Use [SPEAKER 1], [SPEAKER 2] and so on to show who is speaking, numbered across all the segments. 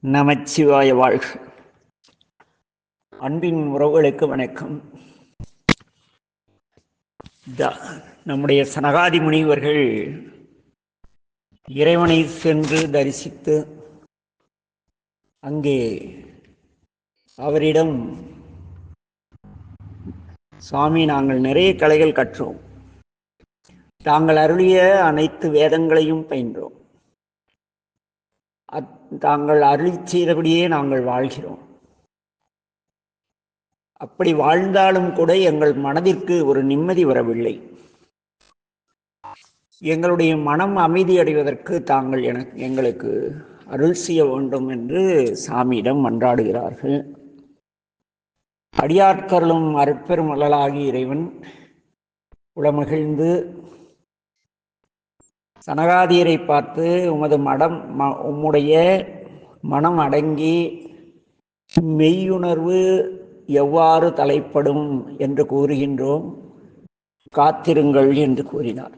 [SPEAKER 1] நமச்சிவாய வாழ்க. அன்பின் உறவுகளுக்கு வணக்கம். நம்முடைய சனகாதி முனிவர்கள் இறைவனை சென்று தரிசித்து அங்கே அவரிடம், சுவாமி, நாங்கள் நிறைய கலைகள் கற்றோம், தாங்கள் அருளிய அனைத்து வேதங்களையும் பயின்றோம், தாங்கள் அருளி செய்தபடியே நாங்கள் வாழ்கிறோம். அப்படி வாழ்ந்தாலும் கூட எங்கள் மனதிற்கு ஒரு நிம்மதி வரவில்லை. எங்களுடைய மனம் அமைதி அடைவதற்கு தாங்கள் எங்களுக்கு அருள் செய்ய வேண்டும் என்று சாமியிடம் மன்றாடுகிறார்கள். அடியாட்கருளும் அருட்பெரும் வள்ளலாகி இறைவன் உளமகிழ்ந்து சனகாதியரை பார்த்து, உம்முடைய மனம் அடங்கி மெய்யுணர்வு எவ்வாறு தலைப்படும் என்று கூறுகின்றோம், காத்திருங்கள் என்று கூறினார்.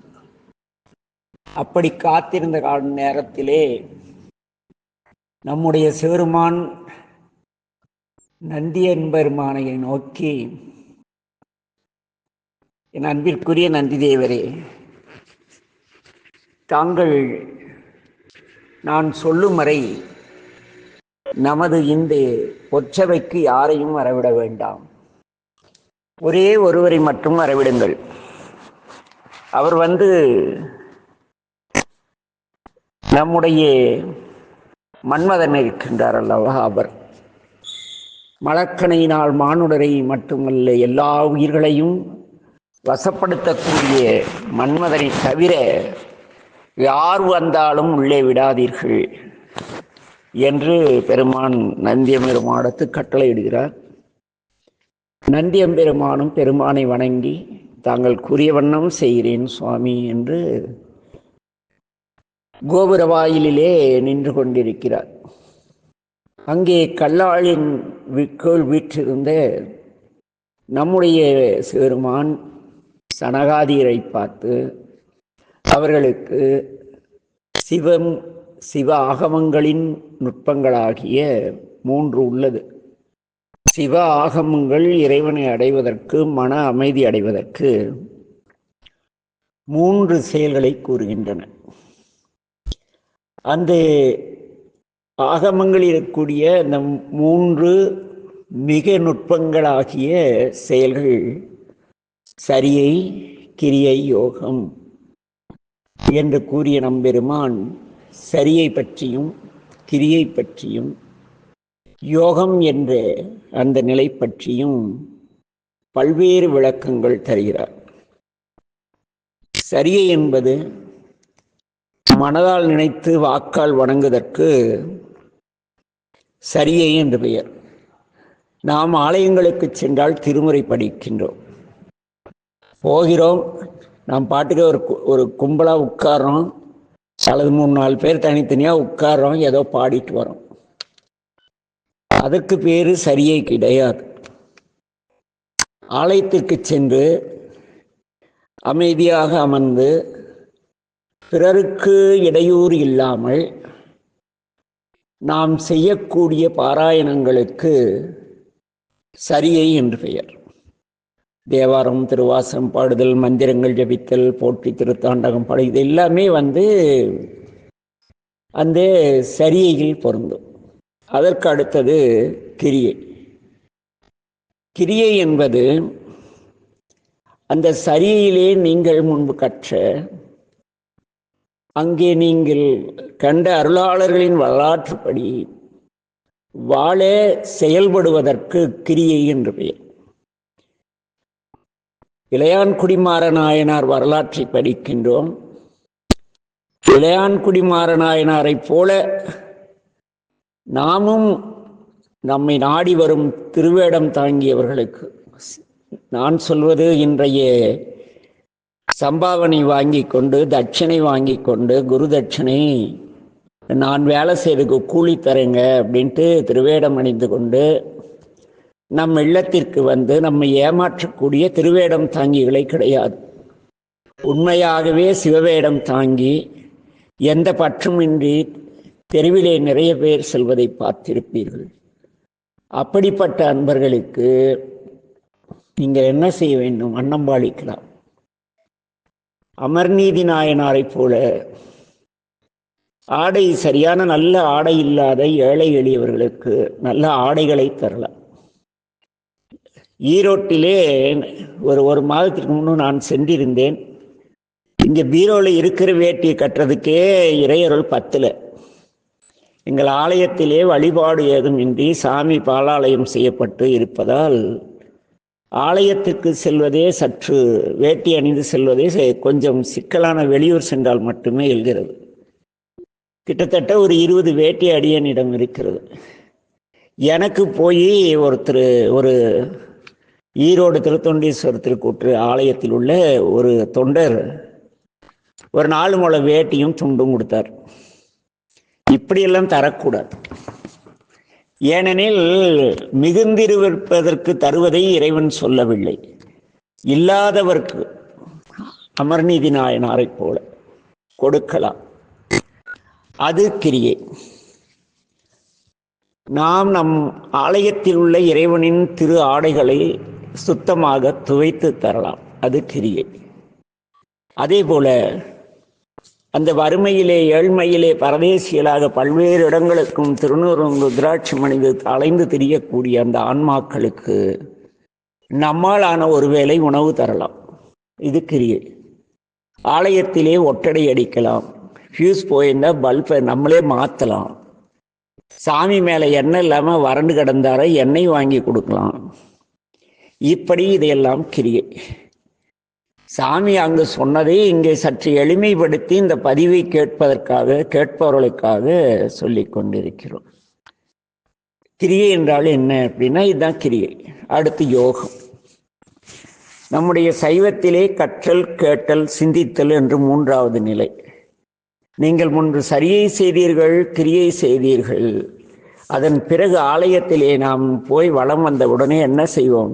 [SPEAKER 1] அப்படி காத்திருந்த நேரத்திலே நம்முடைய சிவருமான் நந்தியன்பெருமானை நோக்கி, என் அன்பிற்குரிய நந்தி தேவரே, தாங்கள் நான் சொல்லும் வரை நமது இந்த பொற்சபைக்கு யாரையும் வரவிட வேண்டாம், ஒரே ஒருவரை மட்டும் வரவிடுங்கள். அவர் நம்முடைய மன்மதன் இருக்கின்றார் அல்லவா, அவர் மலக்கணையினால் மானுடரை மட்டுமல்ல எல்லா உயிர்களையும் வசப்படுத்தக்கூடிய மன்மதனை தவிர யார் வந்தாலும் உள்ளே விடாதீர்கள் என்று பெருமான் நந்தியம்பெருமானுக்கு கட்டளையிடுகிறார். நந்தியம்பெருமானும் பெருமானை வணங்கி, தாங்கள் கூறிய வண்ணம் செய்கிறேன் சுவாமி என்று கோபுர வாயிலிலே நின்று கொண்டிருக்கிறார். அங்கே கல்லாழின் கீழ் வீற்றிருந்த நம்முடைய சிவருமான் சனகாதியரை பார்த்து, அவர்களுக்கு சிவ ஆகமங்களின் நுட்பங்களாகிய 3 உள்ளது. சிவ ஆகமங்கள் இறைவனை அடைவதற்கு, மன அமைதி அடைவதற்கு 3 செயல்களை கூறுகின்றன. அந்த ஆகமங்கள் இருக்கக்கூடிய அந்த 3 மிக நுட்பங்களாகிய செயல்கள் சரியை, கிரியை, யோகம் என்று கூறிய நம்பெருமான் சரியை பற்றியும் கிரியை பற்றியும் யோகம் என்ற அந்த நிலை பற்றியும் பல்வேறு விளக்கங்கள் தருகிறார். சரியை என்பது மனதால் நினைத்து வாக்கால் வணங்குவதற்கு சரியை என்று பெயர். நாம் ஆலயங்களுக்கு சென்றால் திருமுறை படிக்கின்றோம், போகிறோம், நாம் பாட்டுக்கு ஒரு கும்பலாக உட்கார்றோம், அல்லது 3-4 பேர் தனித்தனியாக உட்கார்றோம், ஏதோ பாடிட்டு வரோம். அதற்கு பேரு சரியை கிடையாது. ஆலயத்திற்கு சென்று அமைதியாக அமர்ந்து பிறருக்கு இடையூறு இல்லாமல் நாம் செய்யக்கூடிய பாராயணங்களுக்கு சரியை என்று பெயர். தேவாரம், திருவாசகம் பாடுதல், மந்திரங்கள் ஜபித்தல், போற்றி திருத்தாண்டகம் பாடு, இது எல்லாமே அந்த சரியையில் பொருந்தும். அதற்கு அடுத்தது கிரியை. கிரியை என்பது அந்த சரியையிலே நீங்கள் முன்பு கற்ற, அங்கே நீங்கள் கண்ட அருளாளர்களின் வரலாற்றுப்படி வாழ செயல்படுவதற்கு கிரியை என்று பெயர். இளையான்குடிமாற நாயனார் வரலாற்றை படிக்கின்றோம். இளையான்குடிமாற நாயனாரை போல நாமும் நம்மை நாடி வரும் திருவேடம் தாங்கியவர்களுக்கு, நான் சொல்வது இன்றைய சம்பாவனை வாங்கி கொண்டு, தட்சணை வாங்கி கொண்டு, குரு தட்சணை நான் வேலை செய்யறதுக்கு கூலி தரேங்க அப்படின்ட்டு திருவேடம் அணிந்து கொண்டு நம் இல்லத்திற்கு நம்மை ஏமாற்றக்கூடிய திருவேடம் தாங்கிகளை கிடையாது. உண்மையாகவே சிவவேடம் தாங்கி எந்த பற்றுமின்றி தெருவிலே நிறைய பேர் செல்வதை பார்த்திருப்பீர்கள். அப்படிப்பட்ட அன்பர்களுக்கு நீங்கள் என்ன செய்ய வேண்டும்? அன்னம்பாளிக்கலாம். அமர்நீதி நாயனாரை போல ஆடை சரியான நல்ல ஆடை இல்லாத ஏழை எளியவர்களுக்கு நல்ல ஆடைகளை தரலாம். ஈரோட்டிலே ஒரு மாதத்திற்கு முன்பு நான் சென்றிருந்தேன். இங்கே பீரோவில் இருக்கிற வேட்டியை கட்டுறதுக்கே இறையருள் பத்தல. எங்கள் ஆலயத்திலே வழிபாடு ஏதும் இன்றி சாமி பாலாலயம் செய்யப்பட்டு இருப்பதால் ஆலயத்திற்கு செல்வதே சற்று வேட்டி அணிந்து செல்வதே கொஞ்சம் சிக்கலான. வெளியூர் சென்றால் மட்டுமே எழுகிறது. கிட்டத்தட்ட ஒரு 20 வேட்டி அடியனிடம் இருக்கிறது. எனக்கு போய் ஒரு ஈரோடு திருத்தொண்டீஸ்வரர் திருக்கூற்று ஆலயத்தில் உள்ள ஒரு தொண்டர் ஒரு 4 முழ வேட்டியும் துண்டும் கொடுத்தார். இப்படியெல்லாம் தரக்கூடாது. ஏனெனில் மிகுந்திருப்பதற்கு தருவதை இறைவன் சொல்லவில்லை. இல்லாதவர்க்கு அமர்நீதி நாயனாரை போல கொடுக்கலாம். அது கிரியை. நாம் நம் ஆலயத்தில் உள்ள இறைவனின் திரு ஆடைகளை சுத்தமாக துவைத்து தரலாம். அது கிரியை. அதே போல அந்த வறுமையிலே ஏழ்மையிலே பரதேசிகளாக பல்வேறு இடங்களுக்கும் திருநூறும் ருத்ராட்சி மணிந்து அலைந்து திரியக்கூடிய அந்த ஆன்மாக்களுக்கு நம்மாலான ஒருவேளை உணவு தரலாம். இது கிரியை. ஆலயத்திலே ஒட்டடை அடிக்கலாம். ஃபியூஸ் போயிருந்தால் பல்பை நம்மளே மாற்றலாம். சாமி மேலே எண்ணெய் இல்லாமல் வறண்டு கிடந்தார எண்ணெய் வாங்கி கொடுக்கலாம். இப்படி இதையெல்லாம் கிரியை. சாமி அங்கு சொன்னதை இங்கே சற்று எளிமைப்படுத்தி இந்த பதிவை கேட்பவர்களுக்காக சொல்லி கொண்டிருக்கிறோம். கிரியை என்றால் என்ன அப்படின்னா இதுதான் கிரியை. அடுத்து யோகம். நம்முடைய சைவத்திலே கற்றல், கேட்டல், சிந்தித்தல் என்று 3வது நிலை. நீங்கள் முன்பு சரியை செய்தீர்கள், கிரியை செய்தீர்கள். அதன் பிறகு ஆலயத்திலே நாம் போய் வலம் வந்த உடனே என்ன செய்வோம்?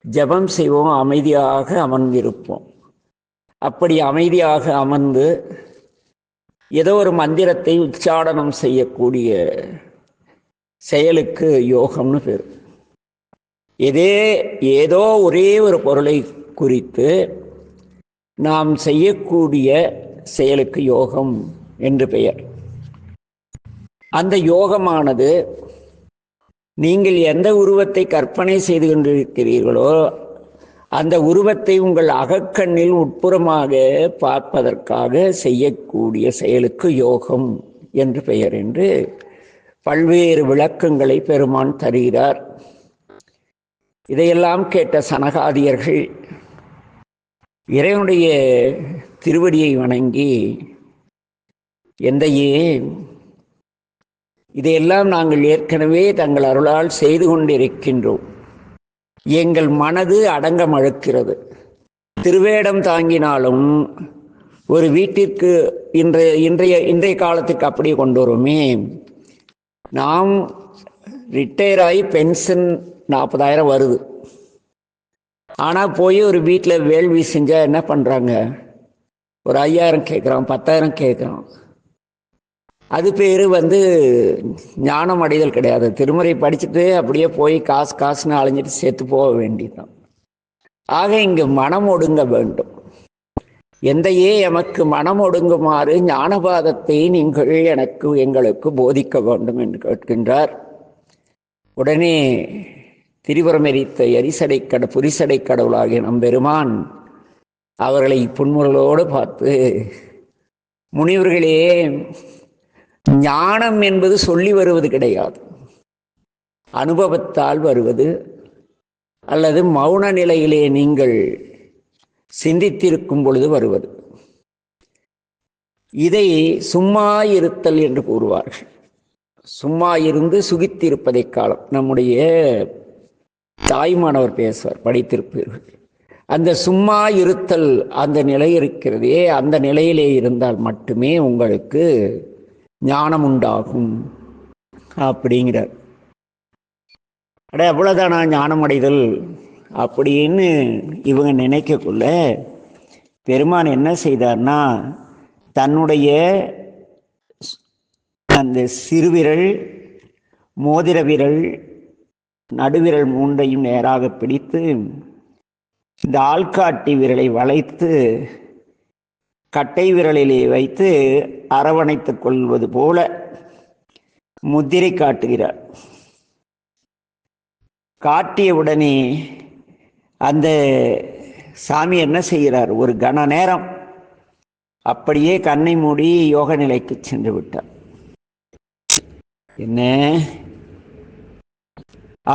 [SPEAKER 1] ஜபம் செய்வோம், அமைதியாக அமர்ந்திருப்போம். அப்படி அமைதியாக அமர்ந்து ஏதோ ஒரு மந்திரத்தை உச்சாடனம் செய்யக்கூடிய செயலுக்கு யோகம்னு பேர். ஏதோ ஒரே ஒரு பொருளை குறித்து நாம் செய்யக்கூடிய செயலுக்கு யோகம் என்று பெயர். அந்த யோகமானது நீங்கள் எந்த உருவத்தை கற்பனை செய்து கொண்டிருக்கிறீர்களோ அந்த உருவத்தை உங்கள் அகக்கண்ணில் உட்புறமாக பார்ப்பதற்காக செய்யக்கூடிய செயலுக்கு யோகம் என்று பெயர் என்று பல்வேறு விளக்கங்களை பெருமான் தருகிறார். இதையெல்லாம் கேட்ட சனகாதியர்கள் இறைவனுடைய திருவடியை வணங்கி, எந்தையே, இதையெல்லாம் நாங்கள் ஏற்கனவே தங்கள் அருளால் செய்து கொண்டிருக்கின்றோம். எங்கள் மனது அடங்க மறுக்கிறது. திருவேடம் தாங்கினாலும் ஒரு வீட்டிற்கு இன்றைய காலத்துக்கு அப்படியே கொண்டு வருமே. நாம் ரிட்டையர் ஆகி பென்ஷன் 40,000 வருது. ஆனால் போய் ஒரு வீட்டில் வேள்வி செஞ்சால் என்ன பண்ணுறாங்க? ஒரு 5,000 கேட்குறான், 10,000 கேட்குறான். அது பேர் ஞானம் அடைதல் கிடையாது. திருமுறை படிச்சுட்டு அப்படியே போய் காசுன்னு அலைஞ்சிட்டு செத்து போக வேண்டியதுதான். ஆக இங்கு மனம் ஒடுங்க வேண்டும். எந்தையே, எமக்கு மனம் ஒடுங்குமாறு ஞானபாதத்தை நீங்கள் எங்களுக்கு போதிக்க வேண்டும் என்று கேட்கின்றார். உடனே திரிபுரம் எரித்த புரிசடை கடவுளாகிய நம்பெருமான் அவர்களை புன்முறலோடு பார்த்து, முனிவர்களே, ஞானம் என்பது சொல்லி வருவது கிடையாது, அனுபவத்தால் வருவது, அல்லது மௌன நிலையிலே நீங்கள் சிந்தித்திருக்கும் பொழுது வருவது. இதை சும்மா இருத்தல் என்று கூறுவார்கள். சும்மா இருந்து சுகித்திருப்பதை காலம். நம்முடைய தாய்மானவர் பேசுவார், படித்திருப்பீர்கள். அந்த சும்மா இருத்தல் அந்த நிலை இருக்கிறதே, அந்த நிலையிலே இருந்தால் மட்டுமே உங்களுக்கு ஞானம் உண்டாகும் அப்படிங்கிறார். அவ்வளோதானா ஞானம் அடைதல் அப்படின்னு இவங்க நினைக்கக்குள்ள பெருமான் என்ன செய்தார்னா, தன்னுடைய அந்த சிறுவிரல், மோதிர விரல், நடுவிரல் மூன்றையும் நேராக பிடித்து இந்த ஆள்காட்டி விரலை வளைத்து கட்டை விரலிலே வைத்து அரவணைத்துக் கொள்வது போல முத்திரை காட்டுகிறார். காட்டியவுடனே அந்த சாமி என்ன செய்கிறார்? ஒரு கன நேரம் அப்படியே கண்ணை மூடி யோக நிலைக்கு சென்று விட்டார். என்ன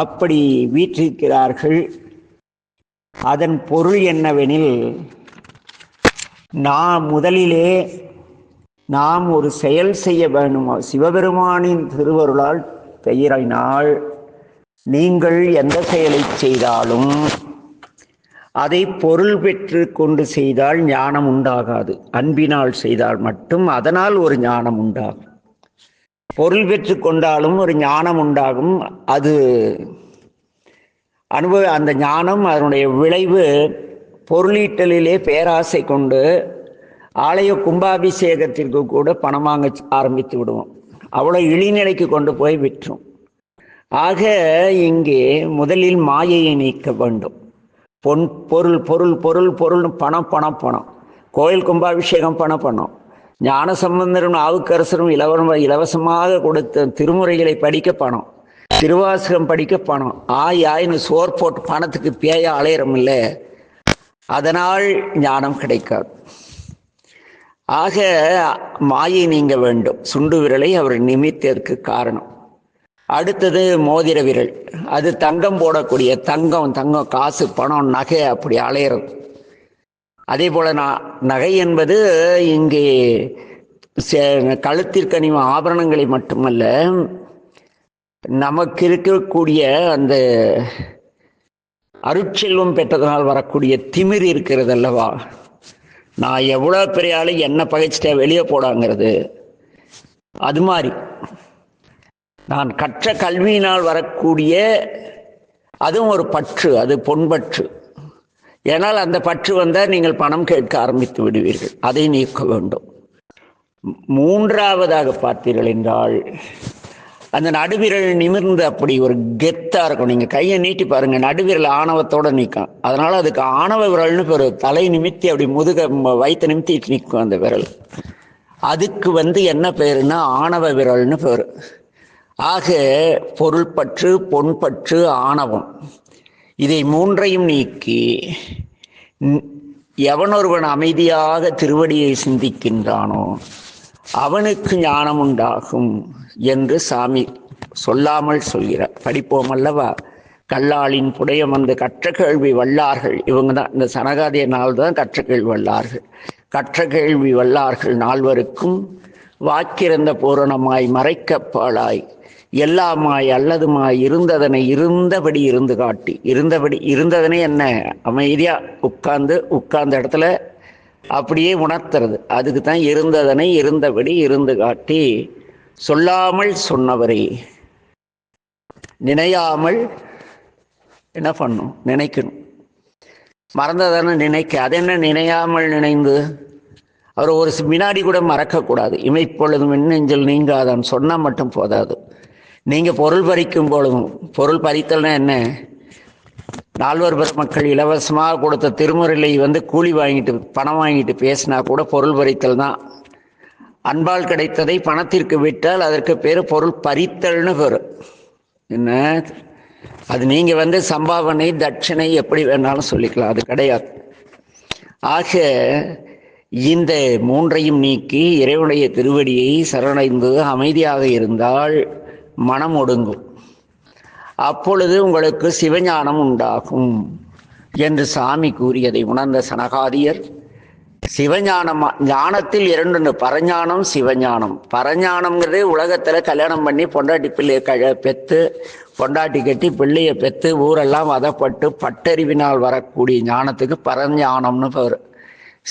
[SPEAKER 1] அப்படி வீற்றிருக்கிறார்கள். அதன் பொருள் என்னவெனில், முதலிலே நாம் ஒரு செயல் செய்ய வேண்டுமோ சிவபெருமானின் திருவருளால் பெயரினால் நீங்கள் எந்த செயலை செய்தாலும் அதை பொருள் பெற்று கொண்டு செய்தால் ஞானம் உண்டாகாது. அன்பினால் செய்தால் மட்டும் அதனால் ஒரு ஞானம் உண்டாகும். பொருள் பெற்று கொண்டாலும் ஒரு ஞானம் உண்டாகும். அது அந்த ஞானம் அதனுடைய விளைவு பொருளீட்டலிலே பேராசை கொண்டு ஆலய கும்பாபிஷேகத்திற்கு கூட பணம் வாங்க ஆரம்பித்து விடுவோம். அவ்வளோ இழிநிலைக்கு கொண்டு போய் விட்டுரும். ஆக இங்கே முதலில் மாயையை நீக்க வேண்டும். பொருள் பொருள் பொருள் பொருள் பணம் பணம் பணம். கோயில் கும்பாபிஷேகம் பணம். ஞானசம்பந்தரும் நாவுக்கரசரும் இலவசமாக கொடுத்த திருமுறைகளை படிக்க பணம், திருவாசகம் படிக்க பணம். ஆயின்னு சோர் போட்டு பணத்துக்கு பேய அலையிறம் இல்லை, அதனால் ஞானம் கிடைக்காது. ஆக மாயை நீங்க வேண்டும். சுண்டு விரலை அவர் நிமித்ததற்கு காரணம். அடுத்தது மோதிர விரல். அது தங்கம் போடக்கூடிய தங்கம் காசு பணம் நகை அப்படி அலையிறது. அதே போல நகை என்பது இங்கே கழுத்திற்கணிவ ஆபரணங்களை மட்டுமல்ல, நமக்கு இருக்கக்கூடிய அந்த அருட்செல்வம் பெற்றதனால் வரக்கூடிய திமிர் இருக்கிறது அல்லவா. நான் எவ்வளோ பெரிய ஆளு என்ன பகைச்சிட்டேன் வெளியே போடாங்கிறது. அது மாதிரி நான் கற்ற கல்வியினால் வரக்கூடிய அதுவும் ஒரு பற்று, அது பொன்பற்று. ஏனால் அந்த பற்று வந்தால் நீங்கள் பணம் கேட்க ஆரம்பித்து விடுவீர்கள். அதை நீக்க வேண்டும். மூன்றாவதாக பார்த்தீர்கள் என்றால், அந்த நடுவிரல் நிமிர்ந்து அப்படி ஒரு கெத்தாக இருக்கும். நீங்கள் கையை நீட்டி பாருங்கள், நடுவிரல் ஆணவத்தோடு நிற்கும். அதனால் அதுக்கு ஆணவ விரல்னு ஒரு தலை நிமித்தி அப்படி முதுக வயிற்று நிமித்தி நிற்கும் அந்த விரல். அதுக்கு என்ன பேருன்னா ஆணவ விரல்னு பேர். ஆக பொருள் பற்று, பொன்பற்று, ஆணவம், இதை மூன்றையும் நீக்கி எவனொருவன் அமைதியாக திருவடியை சிந்திக்கின்றானோ அவனுக்கு ஞானம் உண்டாகும் என்று சாமி சொல்லாமல் சொல்கிறார். படிப்போம் அல்லவா. கல்லாளின் புடையம் வந்து கற்ற கேள்வி வல்லார்கள். இவங்க தான் இந்த சனகாதிய நாள் தான் கற்ற கேள்வி வல்லார்கள். கற்ற கேள்வி வல்லார்கள் நால்வருக்கும் வாக்கிறந்த பூரணமாய் மறைக்கப்பாளாய் எல்லாமாய் அல்லதுமாய் இருந்ததனை இருந்தபடி இருந்து காட்டி. இருந்ததனை என்ன? அமைதியா உட்கார்ந்த இடத்துல அப்படியே உணர்த்துறது. அதுக்கு தான் இருந்ததனை இருந்தபடி இருந்து காட்டி சொல்லாமல் சொன்னவரை நினையாமல் என்ன பண்ணும்? நினைக்கணும். மறந்ததானே நினைக்க. அது என்ன நினையாமல் நினைந்து? அவர் ஒரு வினாடி கூட மறக்கக்கூடாது. இமைப்பொழுதும் மின்னெஞ்சல் நீங்காதான் சொன்னால் மட்டும் போதாது. நீங்கள் பொருள் பறிக்கும் பொழுதும், பொருள் பறித்தல்னா என்ன? நால்வர் பெருமக்கள் இலவசமாக கொடுத்த திருமுறையை கூலி வாங்கிட்டு பணம் வாங்கிட்டு பேசினா கூட பொருள் பறித்தல் தான். அன்பால் கிடைத்ததை பணத்திற்கு விட்டால் அதற்கு பேர் பொருள் பறித்தல்னு பேர். என்ன அது? நீங்கள் சம்பாவனை, தட்சிணை எப்படி வேணாலும் சொல்லிக்கலாம், அது கிடையாது. ஆக இந்த மூன்றையும் நீக்கி இறைவனுடைய திருவடியை சரணடைந்து அமைதியாக இருந்தால் மனம் ஒடுங்கும். அப்பொழுது உங்களுக்கு சிவஞானம் உண்டாகும் என்று சாமி கூறியதை உணர்ந்த சனகாதியர் ஞானத்தில் இரண்டு, பரஞானம், சிவஞானம். பரஞானம்ங்கிறதே உலகத்தில் கல்யாணம் பண்ணி பொண்டாட்டி பிள்ளையை பெற்று பொண்டாட்டி கட்டி பிள்ளையை பெற்று ஊரெல்லாம் வதப்பட்டு பட்டறிவினால் வரக்கூடிய ஞானத்துக்கு பரஞானம்னு பேர்.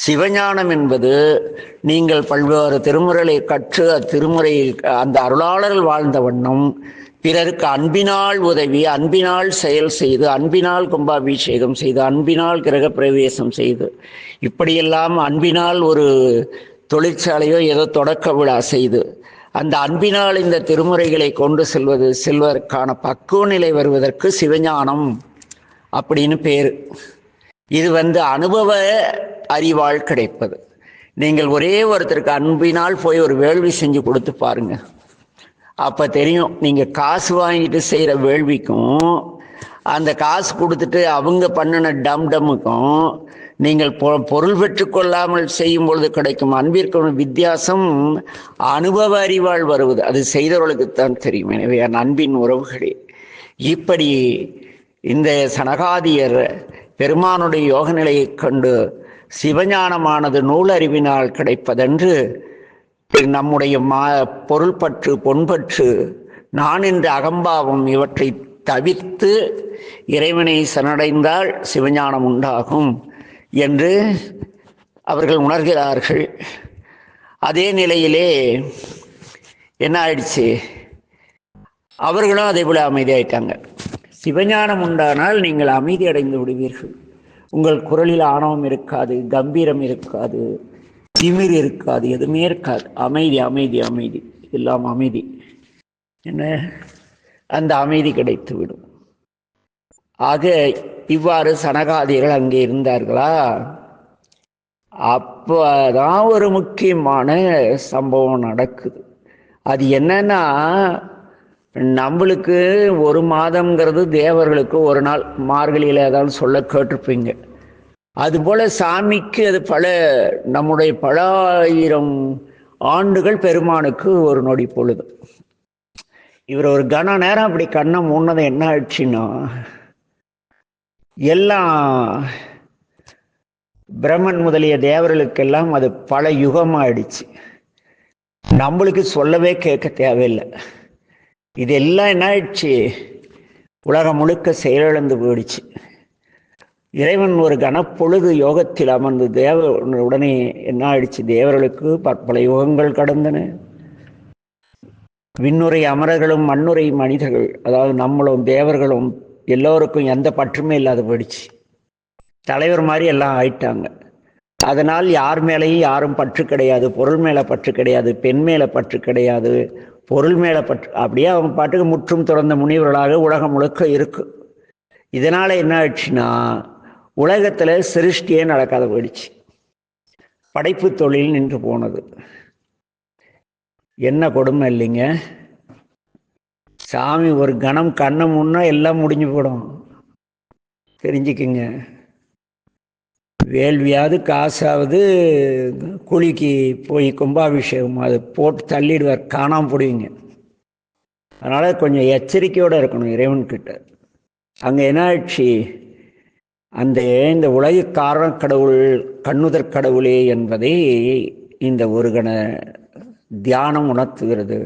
[SPEAKER 1] சிவஞானம் என்பது நீங்கள் பல்வேறு திருமுறைகளை கற்று அத்திருமுறையில் அந்த அருளாளர்கள் வாழ்ந்த வண்ணம் பிறருக்கு அன்பினால் உதவி, அன்பினால் செயல் செய்து, அன்பினால் கும்பாபிஷேகம் செய்து, அன்பினால் கிரக பிரவேசம் செய்து, இப்படியெல்லாம் அன்பினால் ஒரு தொழிற்சாலையோ ஏதோ தொடக்க விழா செய்து, அந்த அன்பினால் இந்த திருமுறைகளை கொண்டு செல்வதற்கான பக்குவ நிலை வருவதற்கு சிவஞானம் அப்படின்னு பேர். இது அனுபவ அறிவால் கிடைப்பது. நீங்கள் ஒரே ஒருத்தருக்கு அன்பினால் போய் ஒரு வேள்வி செஞ்சு கொடுத்து பாருங்க, அப்போ தெரியும். நீங்கள் காசு வாங்கிட்டு செய்கிற வேள்விக்கும் அந்த காசு கொடுத்துட்டு அவங்க பண்ணின டம்முக்கும் நீங்கள் பொருள் பெற்றுக்கொள்ளாமல் செய்யும் பொழுது கிடைக்கும் அன்பிற்கும் வித்தியாசம் அனுபவ அறிவால் வருவது. அது செய்தவர்களுக்குத்தான் தெரியும். எனவே அன்பின் உறவுகளே, இப்படி இந்த சனகாதியர் பெருமானுடைய யோக நிலையை கண்டு சிவஞானமானது நூலறிவினால் கிடைப்பதென்று நம்முடைய பொருள் பற்று, பொன்பற்று, நான் என்ற அகம்பாவம் இவற்றை தவிர்த்து இறைவனை சரணடைந்தால் சிவஞானம் உண்டாகும் என்று அவர்கள் உணர்கிறார்கள். அதே நிலையிலே என்ன ஆயிடுச்சு, அவர்களும் அதே போல அமைதியாயிட்டாங்க. சிவஞானம் உண்டானால் நீங்கள் அமைதி அடைந்து விடுவீர்கள். உங்கள் குரலில் ஆணவம் இருக்காது, கம்பீரம் இருக்காது, திமிர் இருக்காது, எதுவுமே இருக்காது. அமைதி அமைதி அமைதி, எல்லாம் அமைதி. என்ன, அந்த அமைதி கிடைத்து விடும். ஆக இவ்வாறு சனகாதியர்கள் அங்கே இருந்தார்களா? அப்பதான் ஒரு முக்கியமான சம்பவம் நடக்குது. அது என்னன்னா, நம்மளுக்கு ஒரு மாதம்ங்கிறது தேவர்களுக்கு ஒரு நாள், மார்கழியில் ஏதாவது சொல்ல கேட்டிருப்பீங்க. அதுபோல சாமிக்கு அது நம்முடைய பல ஆயிரம் ஆண்டுகள் பெருமானுக்கு ஒரு நொடி பொழுது. இவர் ஒரு கன நேரம் அப்படி கண்ணை மூன்னதை என்ன ஆயிடுச்சுன்னா, எல்லாம் பிரம்மன் முதலிய தேவர்களுக்கெல்லாம் அது பல யுகமாயிடுச்சு. நம்மளுக்கு சொல்லவே கேட்க தேவையில்லை. இதெல்லாம் என்ன ஆயிடுச்சு, உலகம் முழுக்க செயலிழந்து போயிடுச்சு. இறைவன் ஒரு கனப்பொழுது யோகத்தில் அமர்ந்து உடனே என்ன ஆயிடுச்சு, தேவர்களுக்கு பற்பல யுகங்கள் கடந்தன. விண்ணுரை அமரர்களும் மண்ணுரை மனிதர்கள், அதாவது நம்மளும் தேவர்களும் எல்லோருக்கும் எந்த பற்றுமே இல்லாத போயிடுச்சு. தலைவர் மாதிரி எல்லாம் ஆயிட்டாங்க. அதனால் யார் மேலேயும் யாரும் பற்று கிடையாது. பொருள் மேலே பற்று கிடையாது, பெண் மேலே பற்று கிடையாது, பொருள் மேலே பற்று. அப்படியே அவங்க பாட்டுக்கு முற்றும் துறந்த முனிவர்களாக உலகம் முழுக்க இருக்கு. இதனால என்ன ஆயிடுச்சுன்னா, உலகத்தில் சிருஷ்டியே நடக்காத போயிடுச்சு. படைப்பு தொழில் நின்று போனது. என்ன கொடுமை இல்லைங்க. சாமி ஒரு கணம் கண்ணை முன்னா எல்லாம் முடிஞ்சு போடும். தெரிஞ்சுக்குங்க. வேள்வியாவது காசாவது குளிக்கு போய் கும்பாபிஷேகம் அது போட்டு தள்ளிடுவார், காணாமல் போடுவீங்க. அதனால் கொஞ்சம் எச்சரிக்கையோடு இருக்கணும் இறைவன்கிட்ட. அங்கே என்ன ஆயிடுச்சு, இந்த உலக காரண கடவுள் கண்ணுதற் கடவுளே என்பதை இந்த ஒரு கண தியானம் உணர்த்துகிறது.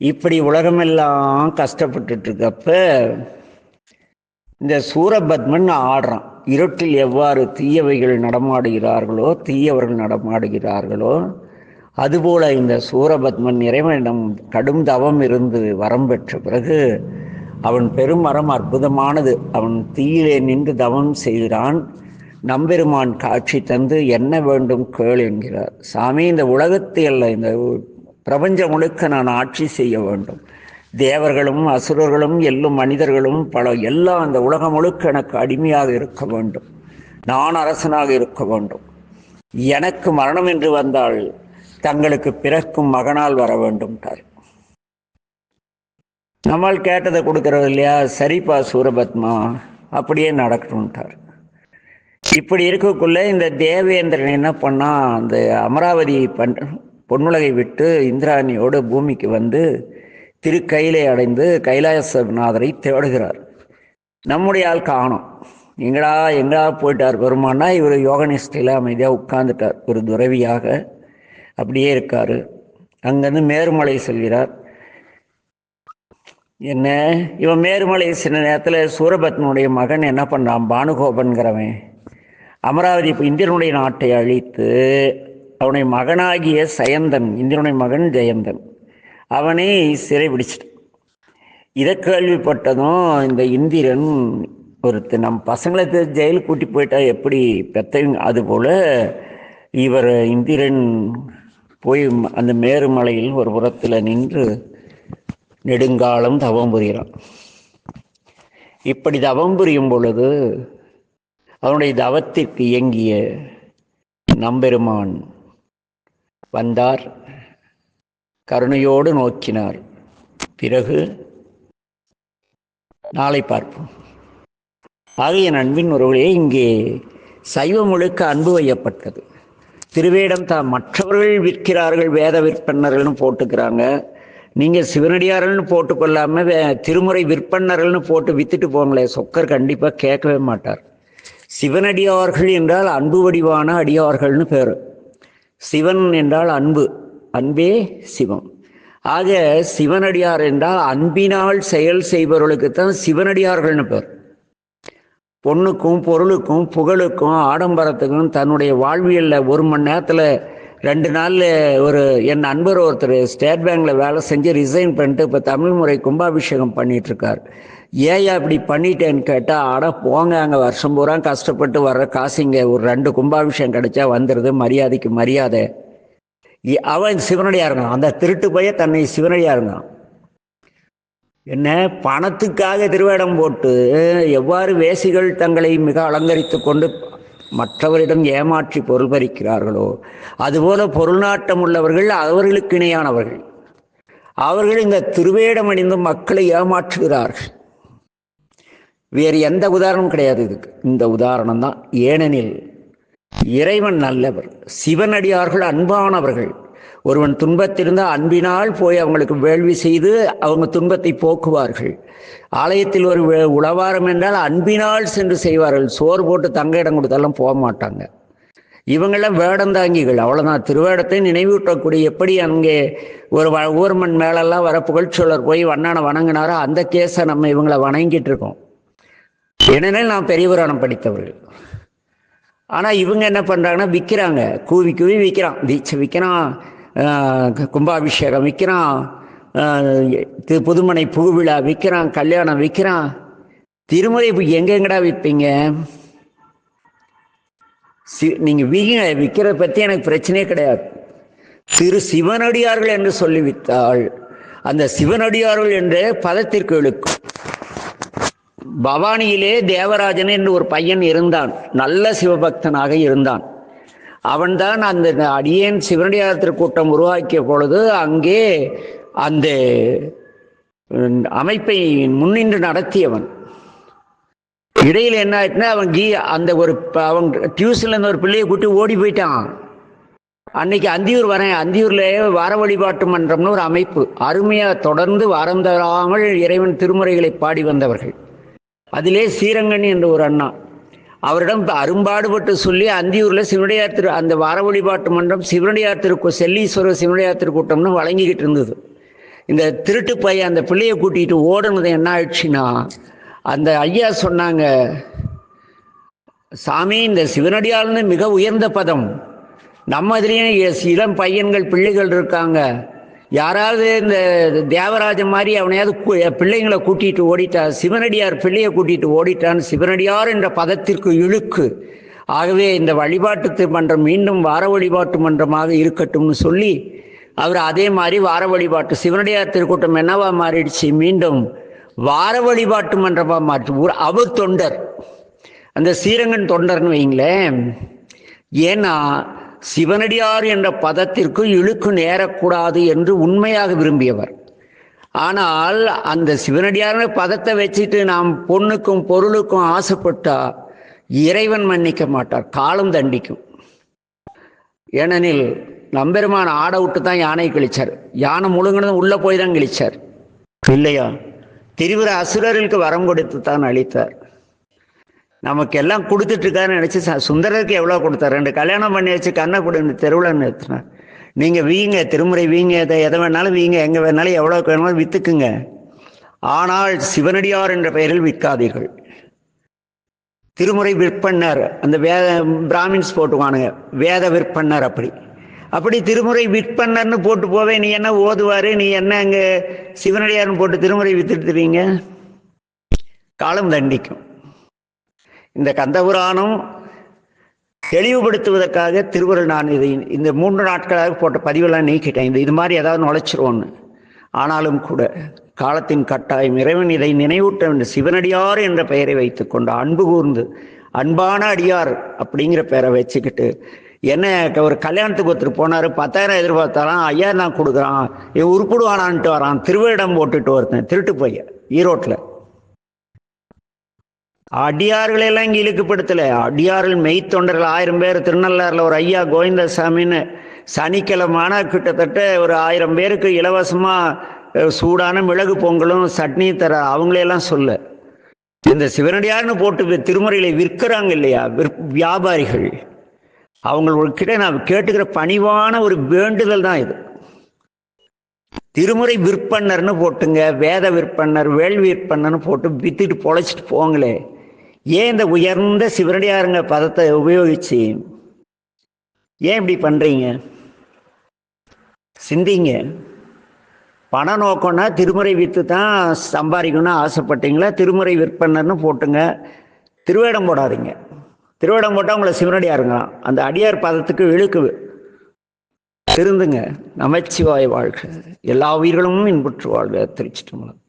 [SPEAKER 1] இப்படி உலகமெல்லாம் கஷ்டப்பட்டுட்டு இருக்கப்ப இந்த சூரபத்மன் ஆடுறான். இருட்டில் எவ்வாறு தீயவைகள் தீயவர்கள் நடமாடுகிறார்களோ அதுபோல இந்த சூரபத்மன் இறைவனிடம் கடும் தவம் இருந்து வரம் பெற்ற பிறகு அவன் பெரும் வரம் அற்புதமானது. அவன் தீயிலே நின்று தவம் செய்கிறான். நம்பெருமான் காட்சி தந்து என்ன வேண்டும் கேள் என்கிறார். சாமி, இந்த உலகத்தை அல்ல, இந்த பிரபஞ்சம் முழுக்க நான் ஆட்சி செய்ய வேண்டும். தேவர்களும் அசுரர்களும் எல்லும் மனிதர்களும் எல்லாம் அந்த உலகம் முழுக்க எனக்கு அடிமையாக இருக்க வேண்டும். நான் அரசனாக இருக்க வேண்டும். எனக்கு மரணம் என்று வந்தால் தங்களுக்கு பிறக்கும் மகனால் வர வேண்டும். நம்மால் கேட்டதை கொடுக்கறது இல்லையா? சரிப்பா சூரபத்மா, அப்படியே நடக்கணும்ட்டார். இப்படி இருக்கக்குள்ள இந்த தேவேந்திரன் என்ன பண்ணா, அந்த அமராவதி பொன்னுலகை விட்டு இந்திராணியோடு பூமிக்கு வந்து திருக்கையிலை அடைந்து கைலாசநாதரை தேடுகிறார். நம்முடைய ஆள் காணோம். எங்கடா போயிட்டார் பெருமானா. இவர் யோகனிஷ்டையில் அமைதியாக உட்கார்ந்துட்டார், ஒரு துறவியாக அப்படியே இருக்காரு. அங்கேருந்து மேருமலை செல்கிறார். என்ன, இவன் மேருமலை சின்ன நேரத்தில் சூரபத்மனுடைய மகன் என்ன பண்ணான், பானுகோபன்கிறவன் அமராவதி இந்திரனுடைய நாட்டை அழித்து அவனுடைய மகனாகிய சயந்தன், இந்திரனுடைய மகன் ஜெயந்தன், அவனை சிறை பிடிச்சிட்டான். இதை கேள்விப்பட்டதும் இந்த இந்திரன் நம் பசங்களை ஜெயிலுக்கு கூட்டி போயிட்டா எப்படி பெத்தவங்க, அதுபோல் இவர் இந்திரன் போய் அந்த மேருமலையில் ஒரு புறத்தில் நின்று நெடுங்காலம் தவம் புரிகிறான். இப்படி தவம் புரியும் பொழுது அவனுடைய தவத்திற்கு இயங்கிய நம்பெருமான் வந்தார், கருணையோடு நோக்கினார். பிறகு நாளை பார்ப்போம். ஆகிய அன்பின் உறவுகளே, இங்கே சைவம் முழுக்க அன்பு வையப்பட்டது. திருவேடம் மற்றவர்கள் விற்கிறார்கள், வேத விற்பன்னர்கள்னு போட்டுக்கிறாங்க. நீங்கள் சிவனடியார்கள்னு போட்டுக்கொள்ளாமல் திருமுறை விற்பன்னர்கள்னு போட்டு வித்துட்டு போங்களே, சொக்கர் கண்டிப்பாக கேட்கவே மாட்டார். சிவனடியார்கள் என்றால் அன்பு வடிவான அடியார்கள்னு பேர். சிவன் என்றால் அன்பு, அன்பே சிவம். ஆக சிவனடியார் என்றால் அன்பினால் செயல் செய்பவர்களுக்குத்தான் சிவனடியார்கள்னு பேர். பொண்ணுக்கும் பொருளுக்கும் புகழுக்கும் ஆடம்பரத்துக்கும் தன்னுடைய வாழ்வியலில் 1 மணி நேரத்தில் 2 நாளில் என் நண்பர் ஒருத்தர் ஸ்டேட் பேங்கில் வேலை செஞ்சு ரிசைன் பண்ணிட்டு இப்போ தமிழ் முறை கும்பாபிஷேகம் பண்ணிகிட்ருக்கார். ஏயா இப்படி பண்ணிட்டேன்னு கேட்டால், அட போங்க, அங்கே வருஷம் பூரா கஷ்டப்பட்டு வர்ற காசுங்க ஒரு 2 கும்பாபிஷேகம் கிடைச்சா வந்துடுது, மரியாதைக்கு மரியாதை. அவன் சிவனடியாக இருக்கான். அந்த திருட்டு பைய தன்னை சிவனடியாக இருந்தான். என்ன பணத்துக்காக திருவேடம் போட்டு எவ்வாறு வேசிகள் தங்களை மிக அலங்கரித்து கொண்டு மற்றவரிடம் ஏமாற்றி பொருள் பறிக்கிறார்களோ, அதுபோல பொருள் நாட்டம் உள்ளவர்கள் அவர்களுக்கு இணையானவர்கள். அவர்கள் இந்த திருவேடம் அணிந்து மக்களை ஏமாற்றுகிறார்கள். வேறு எந்த உதாரணமும் கிடையாது இதுக்கு. இந்த உதாரணம் தான். ஏனெனில் இறைவன் நல்லவர், சிவனடியார்கள் அன்பானவர்கள். ஒருவன் துன்பத்திலிருந்தால் அன்பினால் போய் அவங்களுக்கு வேள்வி செய்து அவங்க துன்பத்தை போக்குவார்கள். ஆலயத்தில் ஒரு உளவாரம் என்றால் அன்பினால் சென்று செய்வார்கள். சோறு போட்டு தங்க இடம் கொடுத்தாலும் போக மாட்டாங்க. இவங்கெல்லாம் வேடந்தாங்கிகள், அவ்வளோதான். திருவேடத்தை நினைவூட்டக்கூடிய, எப்படி அங்கே ஒரு ஊர்மன் மேலெல்லாம் வர புகழ்ச்சோழர் போய் வண்ணானை வணங்கினாரோ அந்த கேஸை நம்ம இவங்களை வணங்கிட்டு இருக்கோம். ஏனெனில் நாம் பெரியபுராணம் படித்தவர்கள். ஆனால் இவங்க என்ன பண்ணுறாங்கன்னா, விற்கிறாங்க, கூவி கூவி விற்கிறான். தீட்சை விற்கிறான், கும்பாபிஷேகம் விற்கிறான், புதுமனை புகுவிழா விற்கிறான், கல்யாணம் விற்கிறான். திருமுறை எங்கெங்கடா விற்பீங்க? நீங்கள் விற்கிறத பற்றி எனக்கு பிரச்சனையே கிடையாது. திரு சிவனடியார்கள் என்று சொல்லி வித்தால் அந்த சிவனடியார்கள் என்ற பதத்திற்கு இழுக்கும். பவானியிலே தேவராஜன் என்று ஒரு பையன் இருந்தான், நல்ல சிவபக்தனாக இருந்தான். அவன்தான் அந்த அடியேன் சிவனடியார் திருக்கூட்டம் உருவாக்கிய பொழுது அங்கே அந்த அமைப்பை முன்னின்று நடத்தியவன். இடையில் என்ன ஆயிட்டுனா, அவன் டியூஷன்ல இருந்து ஒரு பிள்ளையை கூட்டி ஓடி போயிட்டான். அன்னைக்கு அந்தியூர் வரேன், அந்தியூர்ல வார வழிபாட்டு மன்றம்னு ஒரு அமைப்பு, அருமையா தொடர்ந்து வாரம் தராமல் இறைவன் திருமுறைகளை பாடி வந்தவர்கள். அதிலே ஸ்ரீரங்கன் என்ற ஒரு அண்ணா, அவரிடம் அரும்பாடுபட்டு சொல்லி அந்தியூரில் சிவனடியார் அந்த வார வழிபாட்டு மன்றம் சிவனடியார் செல்லீஸ்வரர் சிவனடியார் திருக்கூட்டம்னு வழங்கிக்கிட்டு இருந்தது. இந்த திருட்டு பையன் அந்த பிள்ளையை கூட்டிகிட்டு ஓடுனது என்ன ஆயிடுச்சுன்னா, அந்த ஐயா சொன்னாங்க, சாமி இந்த சிவனடியார்னு மிக உயர்ந்த பதம், நம்ம இதுலேயும் இளம் பையன்கள் பிள்ளைகள் இருக்காங்க, யாராவது இந்த தேவராஜன் மாதிரி அவனையாவது பிள்ளைங்களை கூட்டிகிட்டு ஓடிட்டா, சிவனடியார் பிள்ளையை கூட்டிகிட்டு ஓடிட்டான்னு சிவனடியார் என்ற பதத்திற்கு இழுக்கு. ஆகவே இந்த வழிபாட்டு மன்றம் மீண்டும் வார வழிபாட்டு மன்றமாக இருக்கட்டும்னு சொல்லி அவர் அதே மாதிரி வார வழிபாட்டு சிவனடியார் திருக்கூட்டம் என்னவா மாறிடுச்சு, மீண்டும் வார வழிபாட்டு மன்றமாக மாற்றி. அவர் தொண்டர், அந்த ஸ்ரீரங்கன் தொண்டர்னு வைங்களேன். ஏன்னா சிவனடியார் என்ற பதத்திற்கு இழுக்கு நேரக்கூடாது என்று உண்மையாக விரும்பியவர். ஆனால் அந்த சிவனடியார் பதத்தை வச்சுட்டு நாம் பொண்ணுக்கும் பொருளுக்கும் ஆசைப்பட்டா இறைவன் மன்னிக்க மாட்டார், காலம் தண்டிக்கும். ஏனெனில் நம்பெருமான் ஆடை விட்டு தான் யானை கிழிச்சார். யானை முழுங்கினதும் உள்ள போய் தான் கிழிச்சார் இல்லையா? திரிபுர அசுரர்களுக்கு வரம் கொடுத்து தான் அளித்தார். நமக்கு எல்லாம் கொடுத்துட்டு இருக்காருன்னு நினச்சி சுந்தரருக்கு எவ்வளோ கொடுத்தார்? 2 கல்யாணம் பண்ணி வச்சு கண்ணை கொடுங்க தெருவில் நிறுத்தினார். நீங்கள் வீங்க, திருமுறை வீங்க, எதை வேணாலும் வீங்க, எங்கே வேணாலும் எவ்வளோ வேணாலும் விற்றுக்குங்க. ஆனால் சிவனடியார் என்ற பெயரில் விற்காதீர்கள். திருமுறை விற்பன்னர், அந்த பிராமின்ஸ் போட்டுவானுங்க வேத விற்பன்னர். அப்படி திருமுறை விற்பன்னர்னு போட்டு போவே, நீ என்ன ஓதுவார், நீ என்ன அங்கே சிவனடியார்னு போட்டு திருமுறை வித்துட்டுறீங்க, காலம் தண்டிக்கும். இந்த கந்தபுராணம் தெளிவுபடுத்துவதற்காக திருவருள் நான் இதை இந்த 3 நாட்களாக போட்ட பதிவெல்லாம் நீக்கிட்டேன். இது மாதிரி ஏதாவது நுழைச்சிருவோன்னு. ஆனாலும் கூட காலத்தின் கட்டாயம் இறைவன் இதை நினைவூட்ட வேண்டும். சிவனடியார் என்ற பெயரை வைத்துக்கொண்டு அன்பு கூர்ந்து அன்பான அடியார் அப்படிங்கிற பெயரை வச்சுக்கிட்டு என்ன ஒரு கல்யாணத்துக்கு ஒருத்தர் போனார், 10,000 எதிர்பார்த்தாலாம், 5,000 தான் கொடுக்குறான், உருப்பிடுவானான்ட்டு வரான். திருவேடம் போட்டுட்டு ஒருத்தன் திருட்டு போய் ஈரோட்டில். அடியார்களெல்லாம் இங்கே இழுக்குப்படுத்தலை. அடியார்கள் மெய்த்தொண்டர்கள் 1000 பேர். திருநள்ளாறில் ஒரு ஐயா கோவிந்தசாமின்னு சனிக்கிழமான கிட்டத்தட்ட ஒரு 1000 பேருக்கு இலவசமாக சூடான மிளகு பொங்கலும் சட்னி தர அவங்களையெல்லாம் சொல்ல. இந்த சிவனடியார்னு போட்டு திருமுறைகளை விற்கிறாங்க இல்லையா வியாபாரிகள், அவங்கக்கிட்ட நான் கேட்டுக்கிற பணிவான ஒரு வேண்டுதல் தான் இது. திருமுறை விற்பன்னர்னு போட்டுங்க, வேத விற்பன்னர், வேள்வி விற்பன்னர்னு போட்டு வித்துட்டு பொழைச்சிட்டு போங்களே. ஏன் இந்த உயர்ந்த சிவனடியாருங்க பதத்தை உபயோகிச்சு ஏன் இப்படி பண்றீங்க? சிந்திங்க. பண நோக்கம்னா திருமுறை விற்று தான் சம்பாதிக்கணும்னு ஆசைப்பட்டீங்களா? திருமுறை விற்பன்னர்னு போட்டுங்க, திருவேடம் போடாதீங்க. திருவேடம் போட்டால் உங்களை சிவனடியாருங்களாம். அந்த அடியார் பதத்துக்கு இழுக்கு. திருந்துங்க. நமச்சிவாய வாழ்க. எல்லா உயிர்களும் இன்புற்று வாழ்க. திருச்சிற்றம்பலம்.